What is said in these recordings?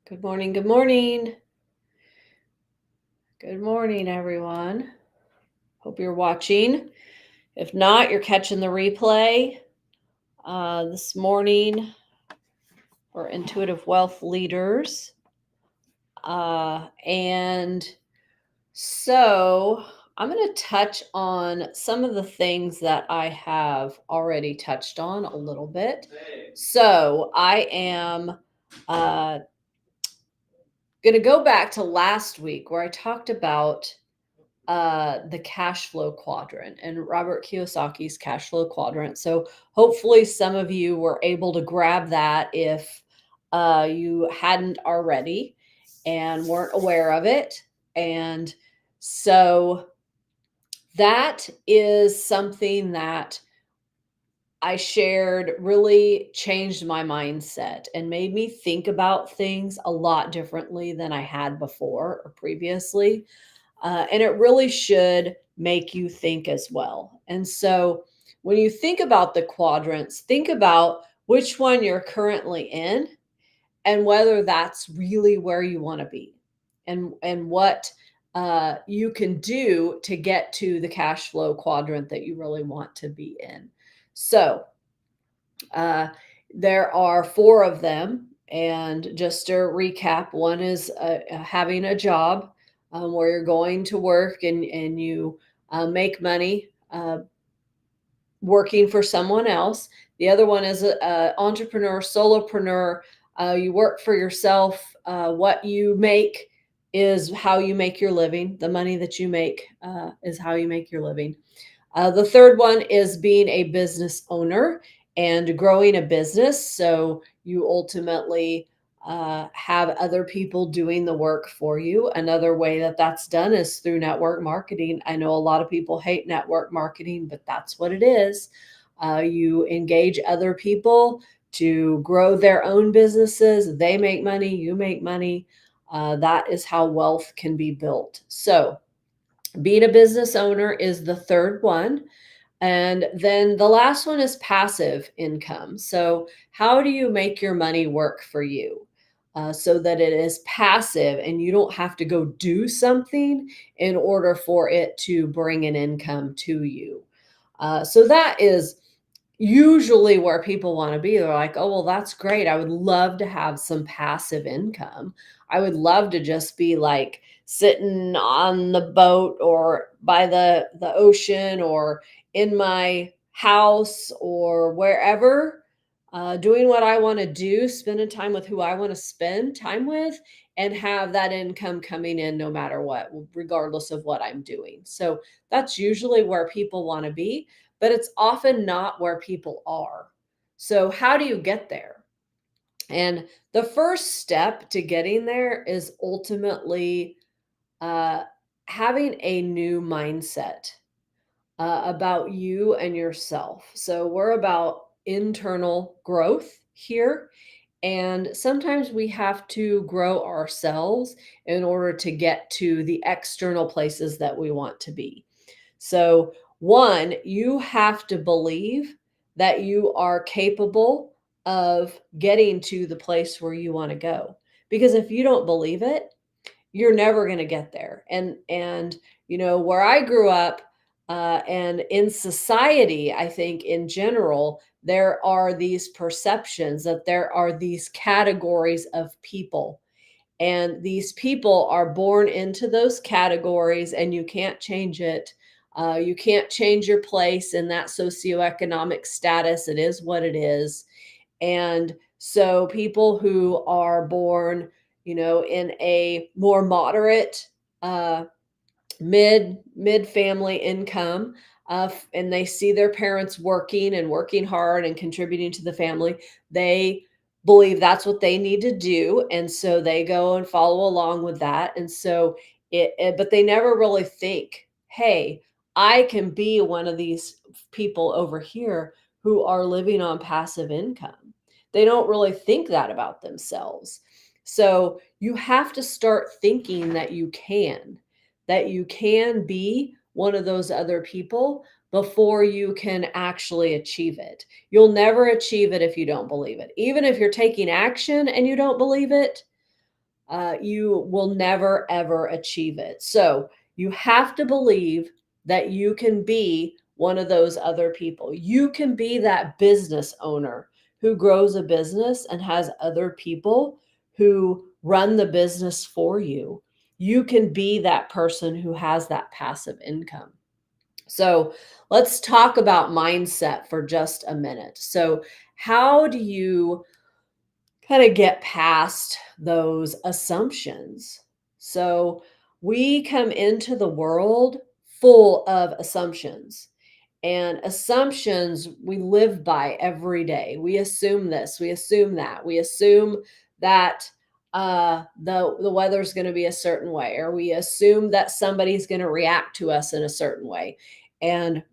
Good morning. Good morning. Good morning, everyone. Hope you're watching. If not, you're catching the replay this morning for Intuitive Wealth Leaders. And so I'm going to touch on some of the things that I have already touched on a little bit. So I am going to go back to last week where I talked about the cash flow quadrant and Robert Kiyosaki's cash flow quadrant. So hopefully some of you were able to grab that if you hadn't already and weren't aware of it. And so that is something that I shared really changed my mindset and made me think about things a lot differently than I had before or previously. And it really should make you think as well. And so when you think about the quadrants, think about which one you're currently in and whether that's really where you want to be and what you can do to get to the cash flow quadrant that you really want to be in. So uh, there are four of them. And just to recap, one is having a job where you're going to work and you make money working for someone else. The other one is an entrepreneur, solopreneur. You work for yourself. What you make is how you make your living. The money that you make is how you make your living. The third one is being a business owner and growing a business. So you ultimately have other people doing the work for you. Another way that that's done is through network marketing. I know a lot of people hate network marketing, but that's what it is. You engage other people to grow their own businesses. They make money, you make money. That is how wealth can be built. So, being a business owner is the third one. And then the last one is passive income. So, how do you make your money work for you so that it is passive and you don't have to go do something in order for it to bring an income to you? So, that is usually where people want to be. They're like, oh, well, that's great. I would love to have some passive income. I would love to just be like sitting on the boat or by the ocean or in my house or wherever, doing what I want to do, spending time with who I want to spend time with, and have that income coming in no matter what, regardless of what I'm doing. So that's usually where people want to be, but it's often not where people are. So, how do you get there? And the first step to getting there is ultimately uh, having a new mindset about you and yourself. So, we're about internal growth here. And sometimes we have to grow ourselves in order to get to the external places that we want to be. So, one, you have to believe that you are capable of getting to the place where you want to go. Because if you don't believe it, you're never going to get there. And where I grew up and in society, I think in general, there are these perceptions that there are these categories of people, and these people are born into those categories, and you can't change it. You can't change your place in that socioeconomic status. It is what it is. And so people who are born, in a more moderate, uh, mid family income, and they see their parents working and working hard and contributing to the family, they believe that's what they need to do, and so they go and follow along with that. And so but they never really think, hey, I can be one of these people over here who are living on passive income. They don't really think that about themselves. So you have to start thinking that you can be one of those other people before you can actually achieve it. You'll never achieve it if you don't believe it. Even if you're taking action and you don't believe it, you will never, ever achieve it. So you have to believe that you can be one of those other people. You can be that business owner who grows a business and has other people who run the business for you. You can be that person who has that passive income. So let's talk about mindset for just a minute. So, how do you kind of get past those assumptions? So, we come into the world full of assumptions. And assumptions we live by every day. We assume this, we assume that, we assume that the weather's going to be a certain way, or we assume that somebody's going to react to us in a certain way. And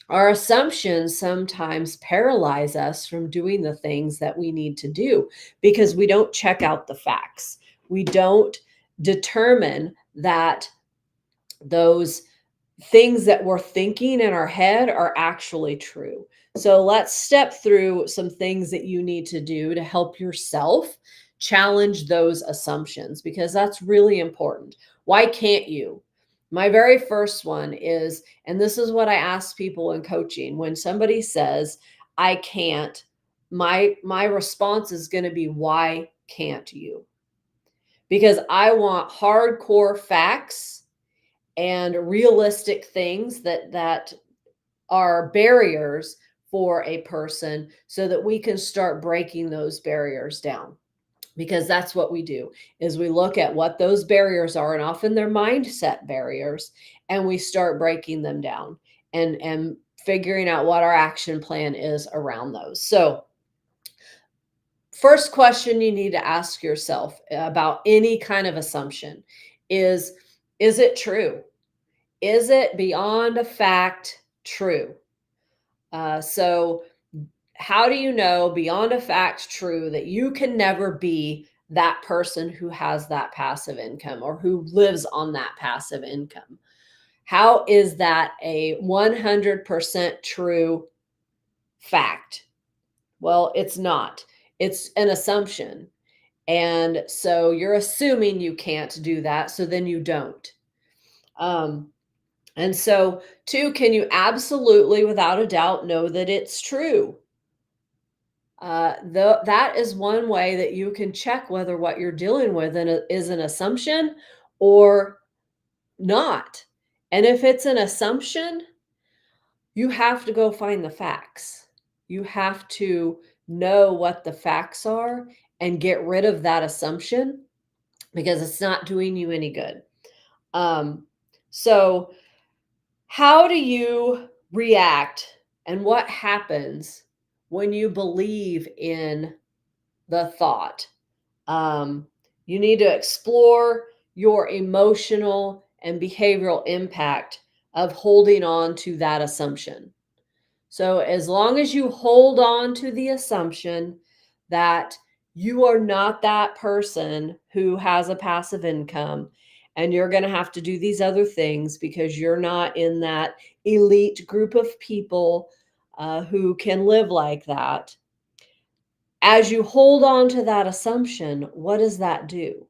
our assumptions sometimes paralyze us from doing the things that we need to do because we don't check out the facts. We don't determine that those things that we're thinking in our head are actually true. So let's step through some things that you need to do to help yourself challenge those assumptions because that's really important. Why can't you? My very first one is, and this is what I ask people in coaching, when somebody says, I can't, my response is going to be, why can't you? Because I want hardcore facts and realistic things that are barriers for a person so that we can start breaking those barriers down, because that's what we do is we look at what those barriers are, and often they're mindset barriers, and we start breaking them down and figuring out what our action plan is around those. So first question you need to ask yourself about any kind of assumption is it true? Is it beyond a fact true? So, how do you know beyond a fact true that you can never be that person who has that passive income or who lives on that passive income? How is that a 100% true fact? Well, it's not. It's an assumption. And so you're assuming you can't do that. So then you don't. Um, And so, two, can you absolutely, without a doubt, know that it's true? That is one way that you can check whether what you're dealing with is an assumption or not. And if it's an assumption, you have to go find the facts. You have to know what the facts are and get rid of that assumption because it's not doing you any good. Um, so, how do you react and what happens when you believe in the thought? Um, you need to explore your emotional and behavioral impact of holding on to that assumption. So, as long as you hold on to the assumption that you are not that person who has a passive income and you're going to have to do these other things because you're not in that elite group of people who can live like that, as you hold on to that assumption, what does that do?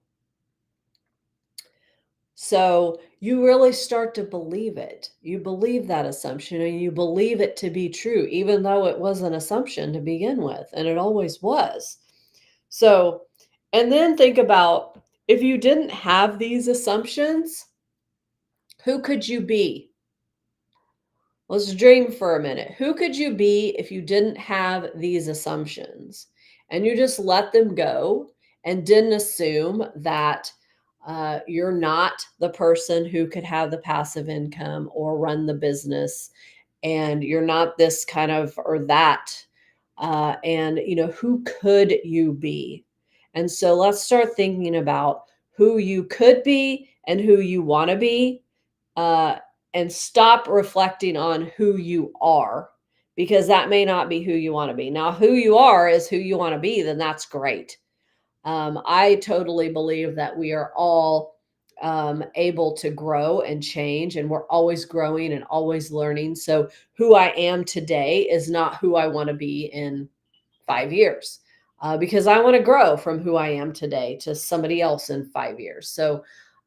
So you really start to believe it. You believe that assumption and you believe it to be true, even though it was an assumption to begin with, and it always was. So, and then think about if you didn't have these assumptions, who could you be? Let's dream for a minute. Who could you be if you didn't have these assumptions and you just let them go and didn't assume that you're not the person who could have the passive income or run the business, and you're not this kind of or that? And, who could you be? And so let's start thinking about who you could be and who you want to be, uh, and stop reflecting on who you are, because that may not be who you want to be. Now, who you are is who you want to be, then that's great. I totally believe that we are all able to grow and change, and we're always growing and always learning. So, who I am today is not who I want to be in 5 years. because I want to grow from who I am today to somebody else in 5 years. So,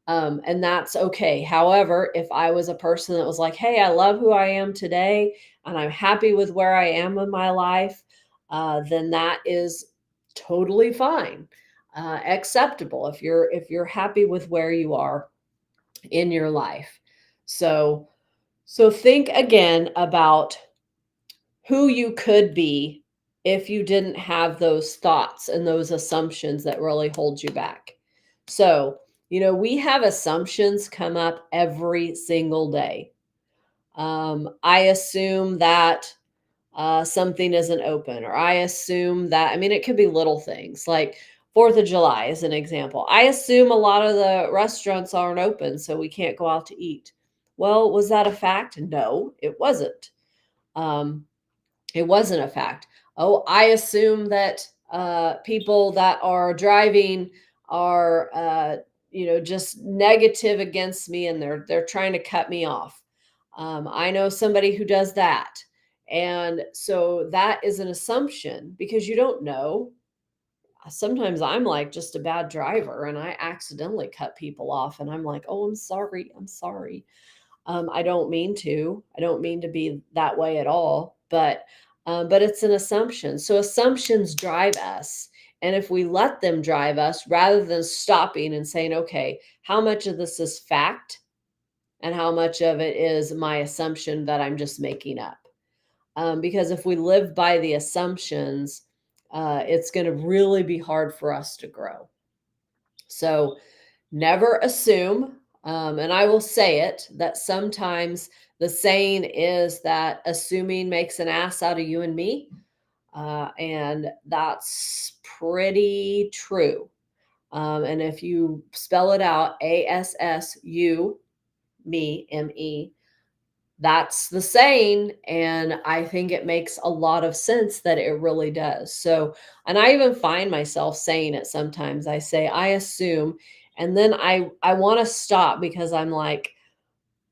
and that's okay. However, if I was a person that was like, hey, I love who I am today and I'm happy with where I am in my life, then that is totally fine, acceptable if you're happy with where you are in your life. So, so think again about who you could be if you didn't have those thoughts and those assumptions that really hold you back. So, we have assumptions come up every single day. I assume that something isn't open, or I assume that, I mean, it could be little things like 4th of July is an example. I assume a lot of the restaurants aren't open, so we can't go out to eat. Well, was that a fact? No, it wasn't. Um, it wasn't a fact. Oh, I assume that people that are driving are, just negative against me, and they're trying to cut me off. I know somebody who does that, and so that is an assumption because you don't know. Sometimes I'm like just a bad driver, and I accidentally cut people off, and I'm like, "Oh, I'm sorry. I'm sorry." I don't mean to. I don't mean to be that way at all, but it's an assumption. So assumptions drive us, and if we let them drive us rather than stopping and saying, "Okay, how much of this is fact, and how much of it is my assumption that I'm just making up?" Because if we live by the assumptions, it's going to really be hard for us to grow. So never assume. And I will say it that sometimes the saying is that assuming makes an ass out of you and me. And that's pretty true. And if you spell it out, ASSU, me, ME, that's the saying, and I think it makes a lot of sense that it really does. So, and I even find myself saying it sometimes. I say, "I assume," and then I wanna stop because I'm like,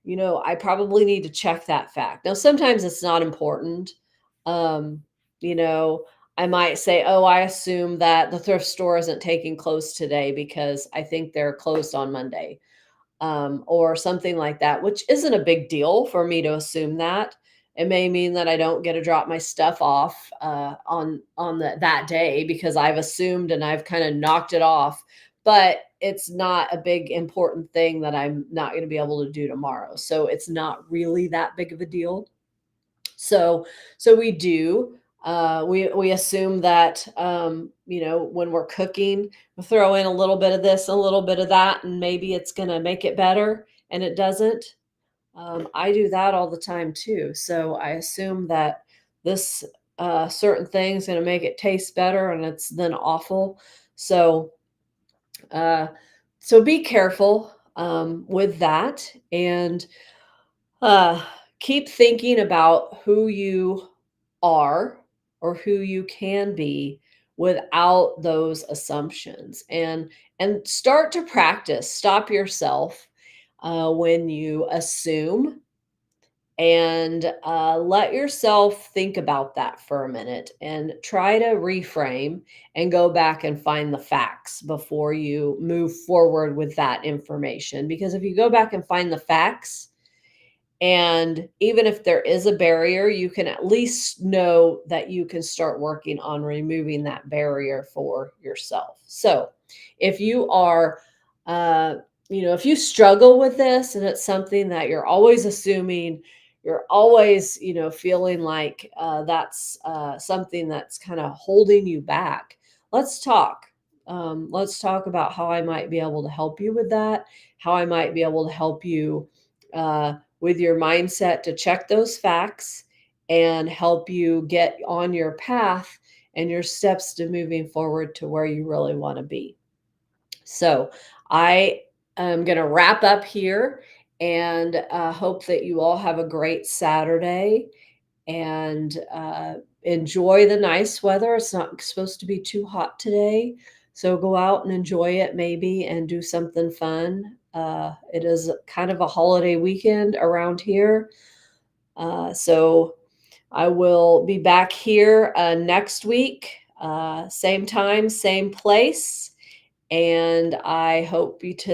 I probably need to check that fact. Now, sometimes it's not important. Um, you know, I might say, "Oh, I assume that the thrift store isn't taking clothes today because I think they're closed on Monday." Or something like that, which isn't a big deal for me to assume that. It may mean that I don't get to drop my stuff off that day because I've assumed and I've kind of knocked it off, but it's not a big important thing that I'm not going to be able to do tomorrow. So it's not really that big of a deal. So we do. We assume that when we're cooking, we'll throw in a little bit of this, a little bit of that, and maybe it's going to make it better, and it doesn't. I do that all the time too. So I assume that this certain thing is going to make it taste better, and it's then awful. So uh, so be careful with that, and uh, keep thinking about who you are or who you can be without those assumptions, and start to practice. Stop yourself when you assume, and let yourself think about that for a minute and try to reframe and go back and find the facts before you move forward with that information, because if you go back and find the facts, and even if there is a barrier, you can at least know that you can start working on removing that barrier for yourself. So, if you are, uh, if you struggle with this and it's something that you're always assuming, you're always, feeling like that's something that's kind of holding you back, let's talk. Let's talk about how I might be able to help you with that, how I might be able to help you. With your mindset to check those facts and help you get on your path and your steps to moving forward to where you really want to be. So, I am going to wrap up here and hope that you all have a great Saturday and enjoy the nice weather. It's not supposed to be too hot today. So go out and enjoy it maybe and do something fun. It is kind of a holiday weekend around here. So I will be back here next week. Same time, same place. And I hope you to